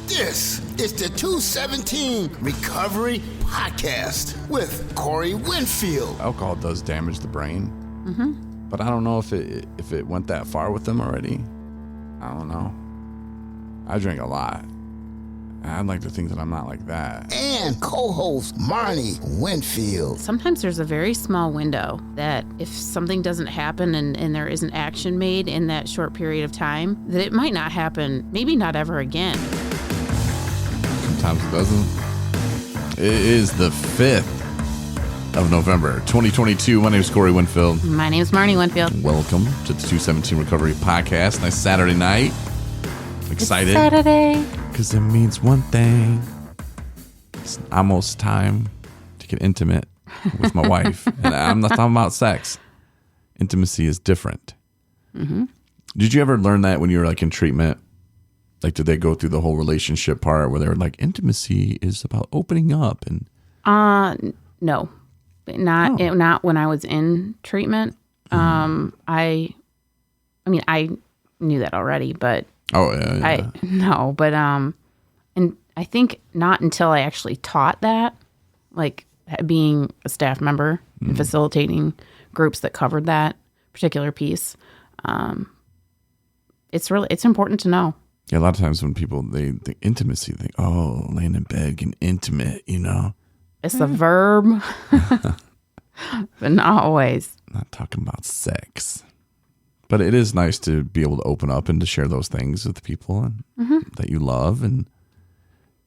This is the 217 Recovery Podcast with Corey Winfield. Alcohol does damage the brain, but I don't know if it went that far with them already. I don't know. I drink a lot. I'd like to think that I'm not like that. And co-host Marnie Winfield. Sometimes there's a very small window that if something doesn't happen and there isn't action made in that short period of time, that it might not happen, maybe not ever again. Sometimes it doesn't. It is the 5th of November, 2022. My name is Corey Winfield. My name is Marnie Winfield. Welcome to the 217 Recovery Podcast. Nice Saturday night. Excited. It's Saturday. Because it means one thing. It's almost time to get intimate with my wife. And I'm not talking about sex. Intimacy is different. Mm-hmm. Did you ever learn that when you were like in treatment? Like, did they go through the whole relationship part where they were like, intimacy is about opening up? And no, not when I was in treatment. I mean, I knew that already, but and I think not until I actually taught that, like being a staff member and facilitating groups that covered that particular piece. It's important to know. Yeah, a lot of times when people, they think intimacy, they think, oh, laying in bed, getting intimate, you know? It's a verb, but not always. Not talking about sex. But it is nice to be able to open up and to share those things with people that you love. And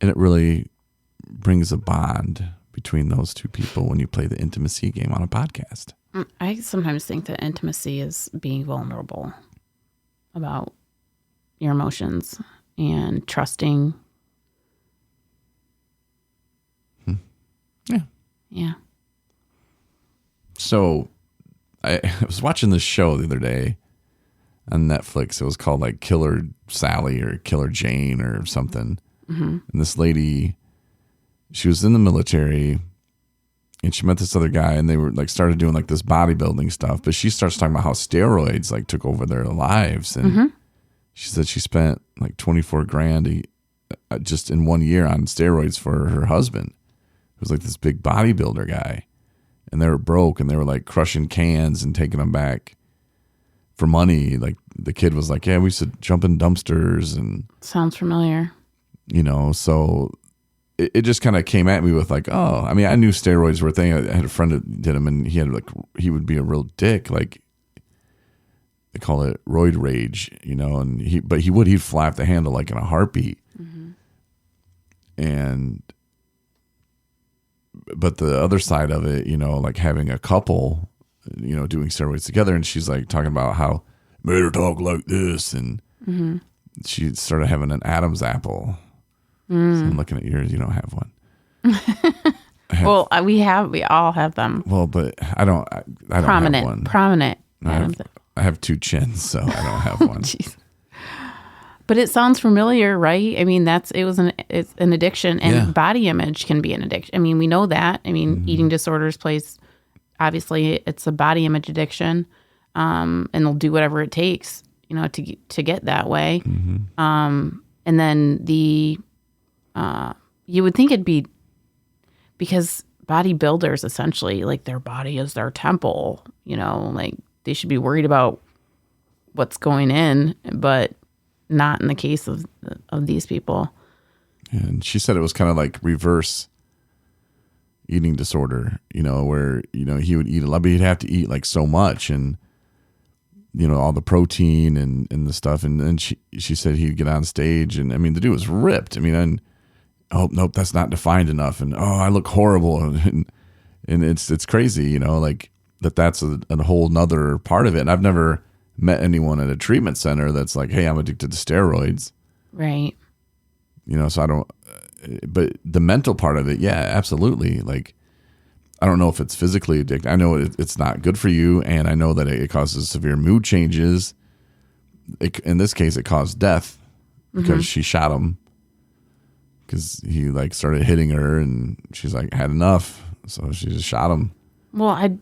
it really brings a bond between those two people when you play the intimacy game on a podcast. I sometimes think that intimacy is being vulnerable about your emotions and trusting. Yeah. So I was watching this show the other day on Netflix. It was called like Killer Sally or Killer Jane or something. And this lady, she was in the military and she met this other guy and they were like started doing like this bodybuilding stuff. But she starts talking about how steroids like took over their lives. And she said she spent like $24,000 just in 1 year on steroids for her husband. It was like this big bodybuilder guy. And they were broke and they were like crushing cans and taking them back for money. Like the kid was like, yeah, we used to jump in dumpsters and sounds familiar. You know, so it just kind of came at me with like, oh, I mean, I knew steroids were a thing. I had a friend that did them and he would be a real dick. Like they call it roid rage, you know, and he'd fly off the handle like in a heartbeat. But the other side of it, you know, like having a couple, you know, doing steroids together, and she's like talking about how made her talk like this, and she started having an Adam's apple. So I'm looking at yours. You don't have one. Well, we all have them. Well, but I don't have one. Prominent. I have two chins, so I don't have one. Jeez. But it sounds familiar, right? I mean, it's an addiction, and body image can be an addiction. I mean, we know that. I mean, eating disorders obviously it's a body image addiction, and they'll do whatever it takes, you know, to get that way. And then you would think it'd be because bodybuilders essentially, like their body is their temple, you know, like they should be worried about what's going in, but not in the case of these people. And she said it was kind of like reverse eating disorder, you know, where, you know, he would eat a lot, but he'd have to eat like so much and, you know, all the protein and the stuff. And then she said he'd get on stage and I mean, the dude was ripped. I mean, nope, that's not defined enough. And, I look horrible. And it's crazy, you know, like that's a whole nother part of it. And I've never met anyone at a treatment center that's like, hey, I'm addicted to steroids. Right. You know, so I don't, but the mental part of it, yeah, absolutely. Like, I don't know if it's physically addictive. I know it's not good for you. And I know that it causes severe mood changes. In this case, it caused death because she shot him because he like started hitting her and she's like, had enough. So she just shot him. Well, I'm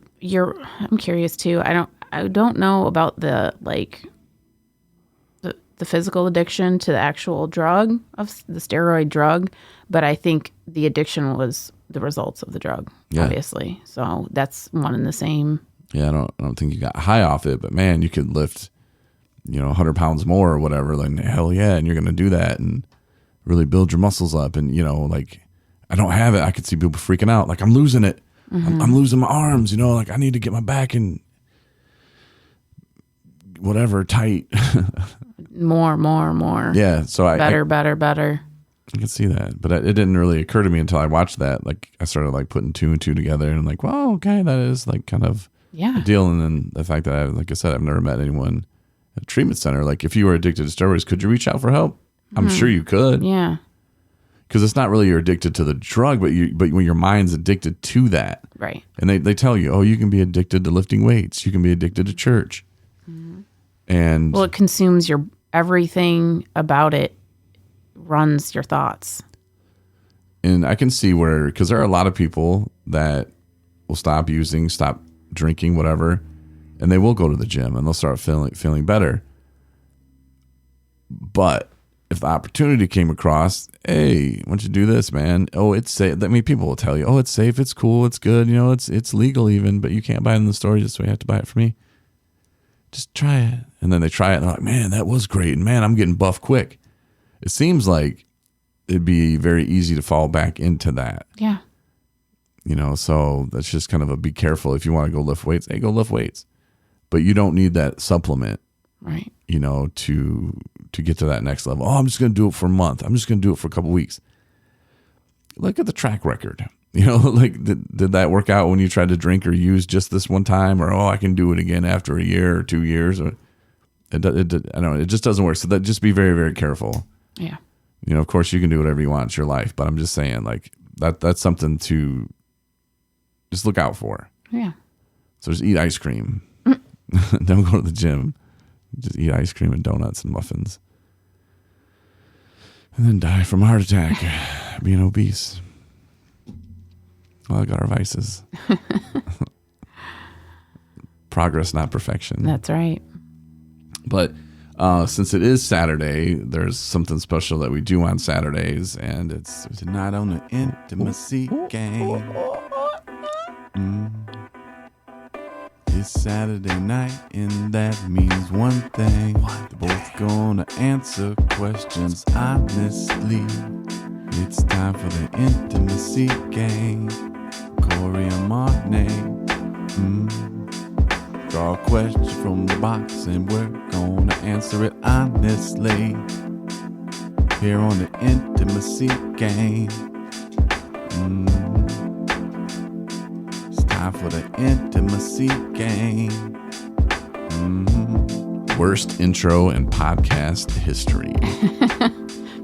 curious too. I don't know about the the physical addiction to the actual drug, of the steroid drug, but I think the addiction was the results of the drug, obviously. So that's one and the same. Yeah, I don't think you got high off it, but man, you could lift, 100 pounds more or whatever. Like, hell yeah, and you're going to do that and really build your muscles up. And, like, I don't have it. I could see people freaking out. Like, I'm losing it. I'm losing my arms, like, I need to get my back in whatever tight. More. Yeah, so better. I can see that, but it didn't really occur to me until I watched that. Like, I started like putting two and two together, and I'm like, well, okay, that is like kind of a deal. And then the fact that like I said, I've never met anyone at a treatment center. Like, if you were addicted to steroids, could you reach out for help? I'm sure you could. Yeah, because it's not really you're addicted to the drug, but when your mind's addicted to that, right? And they tell you, oh, you can be addicted to lifting weights, you can be addicted to church, and well, it consumes your everything about it. Runs your thoughts. And I can see where, because there are a lot of people that will stop using, stop drinking, whatever, and they will go to the gym and they'll start feeling better. But if the opportunity came across, hey, why don't you do this, man? Oh, it's safe. I mean, people will tell you, oh, it's safe, it's cool, it's good, it's legal even, but you can't buy it in the store, just so you have to buy it from me. Just try it. And then they try it and they're like, man, that was great. And man, I'm getting buff quick. It seems like it'd be very easy to fall back into that. Yeah. So that's just kind of a be careful. If you want to go lift weights, hey, go lift weights. But you don't need that supplement, right? To get to that next level. Oh, I'm just going to do it for a month. I'm just going to do it for a couple of weeks. Look at the track record. Like, did that work out when you tried to drink or use just this one time? Or, oh, I can do it again after a year or 2 years. Or I don't know. It just doesn't work. So just be very, very careful. Yeah. Of course you can do whatever you want. It's your life, but I'm just saying, like, that's something to just look out for. Yeah. So just eat ice cream. Don't go to the gym. Just eat ice cream and donuts and muffins. And then die from a heart attack being obese. Well, I got our vices. Progress, not perfection. That's right. But since it is Saturday, there's something special that we do on Saturdays, and it's tonight on the Intimacy Game. It's Saturday night, and that means one thing. They're both gonna answer questions honestly. It's time for the Intimacy Game. Corey and Martin. Draw a question from the box and we're gonna answer it honestly. Here on the Intimacy Game. It's time for the Intimacy Game. Worst intro in podcast history.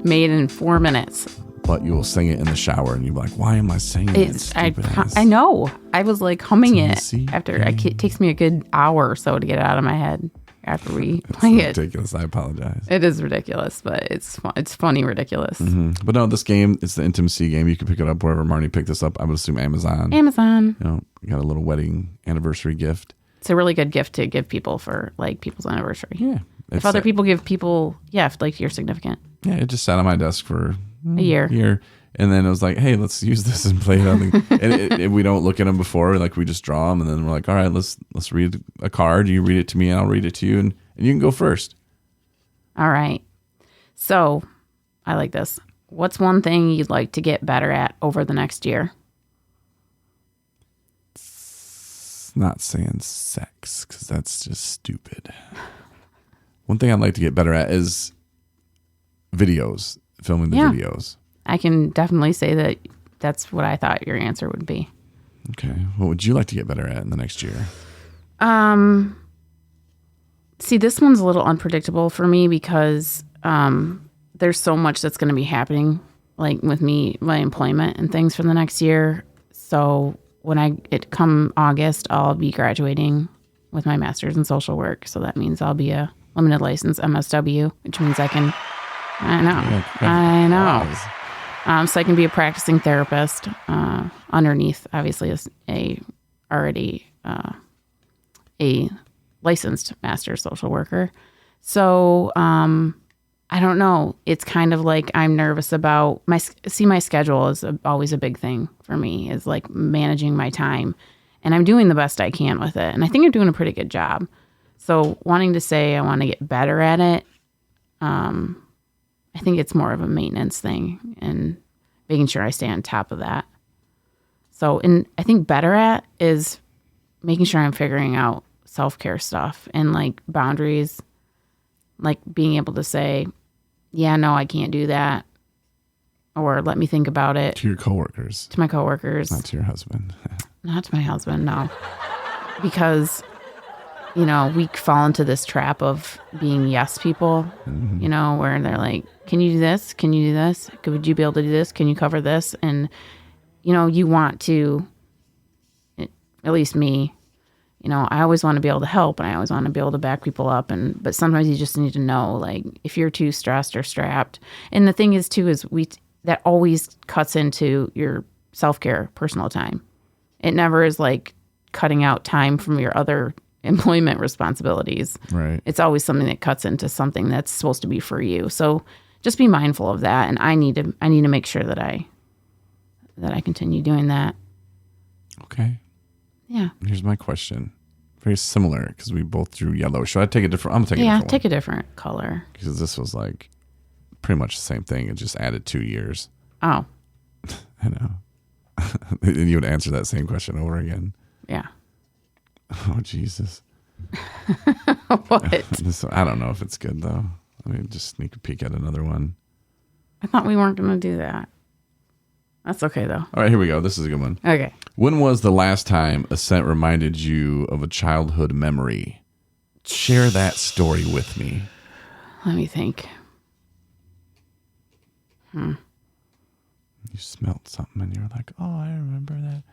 Made in 4 minutes. But you will sing it in the shower and you'll be like, why am I singing it? I know. I was like humming it after. It takes me a good hour or so to get it out of my head after we play it. It's ridiculous. I apologize. It is ridiculous, but it's funny ridiculous. But no, this game, it's the Intimacy Game. You can pick it up wherever Marnie picked this up. I would assume Amazon. You got a little wedding anniversary gift. It's a really good gift to give people for like people's anniversary. Yeah. If other people give people, like you're significant. Yeah, it just sat on my desk for a year. And then it was like, hey, let's use this and play it on the, and we don't look at them before, like we just draw them, and then we're like, all right, let's read a card. You read it to me, and I'll read it to you, and you can go first. All right. So I like this. What's one thing you'd like to get better at over the next year? It's not saying sex, because that's just stupid. One thing I'd like to get better at is videos, filming the videos. I can definitely say that's what I thought your answer would be. Okay. What would you like to get better at in the next year? See, this one's a little unpredictable for me because there's so much that's going to be happening, like with me, my employment and things for the next year. So when it come August, I'll be graduating with my master's in social work. So that means I'll be a limited license MSW, which means I can. I know. So I can be a practicing therapist underneath, obviously, already a licensed master social worker. So I don't know. It's kind of like I'm nervous about my schedule is always a big thing for me, is like managing my time, and I'm doing the best I can with it. And I think I'm doing a pretty good job. So wanting to say I want to get better at it, I think it's more of a maintenance thing and making sure I stay on top of that. So, and I think better at is making sure I'm figuring out self-care stuff and like boundaries, like being able to say, yeah, no, I can't do that. Or let me think about it. To your coworkers. To my coworkers. Not to your husband. Not to my husband, no. Because, you know, we fall into this trap of being yes people, you know, where they're like, can you do this? Can you do this? Would you be able to do this? Can you cover this? And, you know, you want to, at least me, you know, I always want to be able to help and I always want to be able to back people up. But sometimes you just need to know, like, if you're too stressed or strapped. And the thing is, too, is that always cuts into your self-care, personal time. It never is like cutting out time from your other employment responsibilities. Right. It's always something that cuts into something that's supposed to be for you. So just be mindful of that. And I need to make sure that I continue doing that. Okay. Yeah. Here's my question. Very similar because we both drew yellow. Should I take a different? I'm gonna take a different take a different color. Because this was like pretty much the same thing. It just added 2 years. Oh. I know. And you would answer that same question over again. Yeah. Oh, Jesus. What? I don't know if it's good, though. I mean, just sneak a peek at another one. I thought we weren't going to do that. That's okay, though. All right, here we go. This is a good one. Okay. When was the last time a scent reminded you of a childhood memory? Share that story with me. Let me think. You smelled something and you were like, oh, I remember that.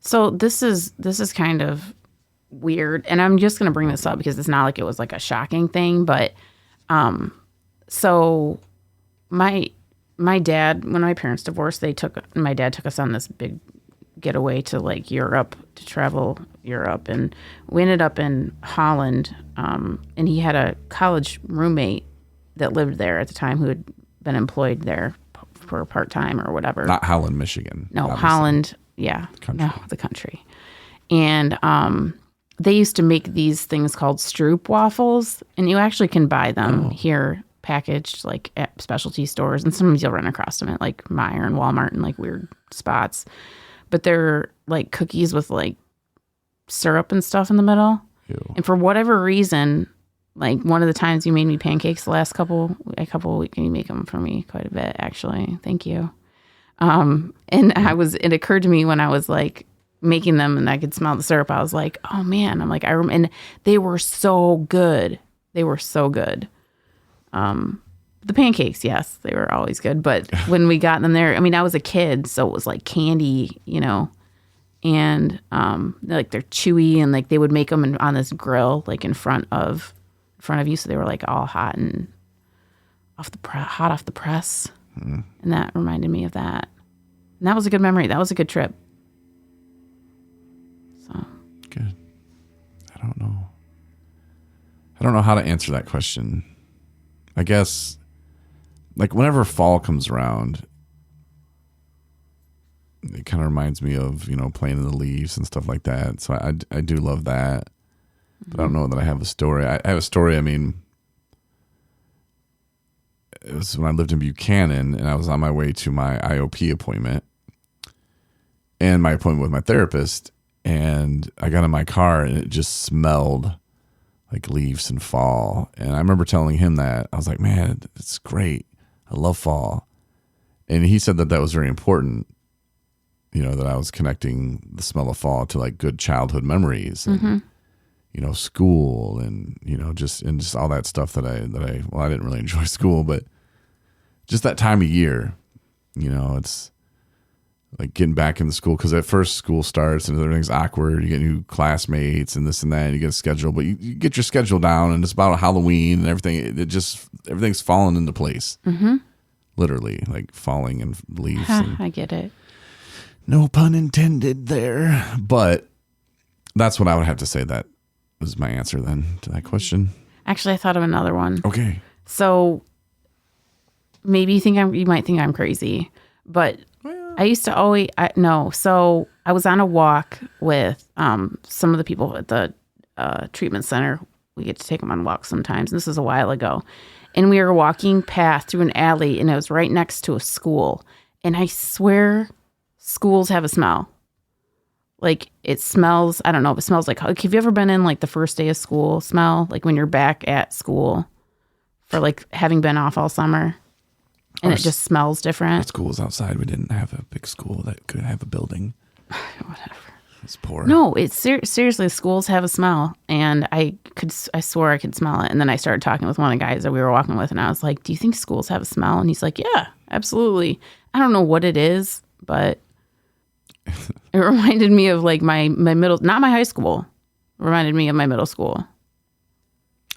So this is kind of weird, and I'm just going to bring this up because it's not like it was like a shocking thing, but so my dad, when my parents divorced, my dad took us on this big getaway to like Europe, to travel Europe, and we ended up in Holland, and he had a college roommate that lived there at the time who had been employed there for part-time or whatever. Not Holland, Michigan. No, obviously. Holland. Yeah. Country. No, the country. And they used to make these things called Stroop waffles, and you actually can buy them here packaged like at specialty stores, and sometimes you'll run across them at like Meijer and Walmart and like weird spots. But they're like cookies with like syrup and stuff in the middle. Ew. And for whatever reason, like one of the times you made me pancakes the last couple of weeks, and you make them for me quite a bit, actually. Thank you. And it occurred to me when I was like making them and I could smell the syrup, I was like, oh man, I'm like, and they were so good. They were so good. The pancakes, yes, they were always good. But when we got them there, I mean, I was a kid, so it was like candy, you know, and like they're chewy, and like they would make them on this grill, like in front of you. So they were like all hot and hot off the press. And that reminded me of that. And that was a good memory. That was a good trip. So good. I don't know how to answer that question. I guess, like, whenever fall comes around, it kind of reminds me of, you know, playing in the leaves and stuff like that. So I do love that. But I don't know that I have a story. I have a story, I mean, it was when I lived in Buchanan and I was on my way to my IOP appointment and my appointment with my therapist, and I got in my car and it just smelled like leaves and fall. And I remember telling him that. I was like, man, it's great. I love fall. And he said that was very important, you know, that I was connecting the smell of fall to like good childhood memories and, you know, school and, you know, just all that stuff that I didn't really enjoy school, but just that time of year, you know, it's like getting back into school, because at first school starts and everything's awkward. You get new classmates and this and that, and you get a schedule, but you get your schedule down, and it's about Halloween and everything. Everything's falling into place. Literally, like falling in leaves. I get it. No pun intended there. But that's what I would have to say. That was my answer then to that question. Actually, I thought of another one. Okay. So maybe you might think I'm crazy, but I used to always, So I was on a walk with some of the people at the treatment center. We get to take them on walks sometimes. This is a while ago. And we were walking past through an alley, and it was right next to a school. And I swear schools have a smell. Like, it smells, I don't know if it smells like have you ever been in, like, the first day of school smell? Like, when you're back at school for, like, having been off all summer? And it just smells different. Our school was outside. We didn't have a big school that could have a building. Whatever. It's poor. No, it's seriously, schools have a smell, and I swore I could smell it. And then I started talking with one of the guys that we were walking with, and I was like, "Do you think schools have a smell?" And he's like, "Yeah, absolutely." I don't know what it is, but it reminded me of like my middle, not my high school. It reminded me of my middle school.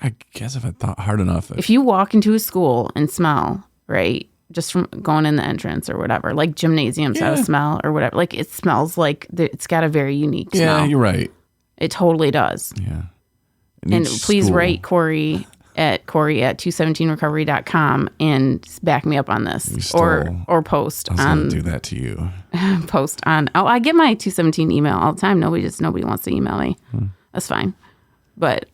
I guess if I thought hard enough, if you walk into a school and smell, right? Just from going in the entrance or whatever, like gymnasiums have a smell or whatever. Like, it smells like it's got a very unique smell. Yeah, you're right. It totally does. Yeah. And please write Corey at 217recovery.com and back me up on this, or post on. I was going to do that to you. Post on. Oh, I get my 217 email all the time. Nobody wants to email me. That's fine. But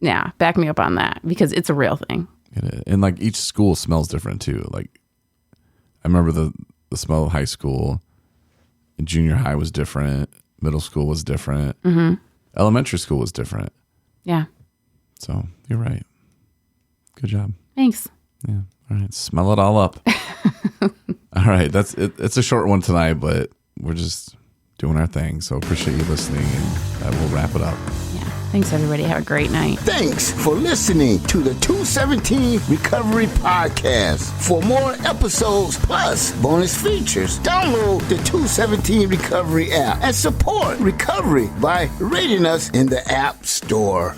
yeah, back me up on that because it's a real thing. And like each school smells different too. Like I remember the smell of high school. Junior high was different. Middle school was different. Mm-hmm. Elementary school was different. Yeah. So you're right. Good job. Thanks. Yeah. All right. Smell it all up. All right. That's it. It's a short one tonight, but we're just doing our thing. So appreciate you listening, and we'll wrap it up. Yeah. Thanks, everybody. Have a great night. Thanks for listening to the 217 Recovery Podcast. For more episodes plus bonus features, download the 217 Recovery app and support recovery by rating us in the App Store.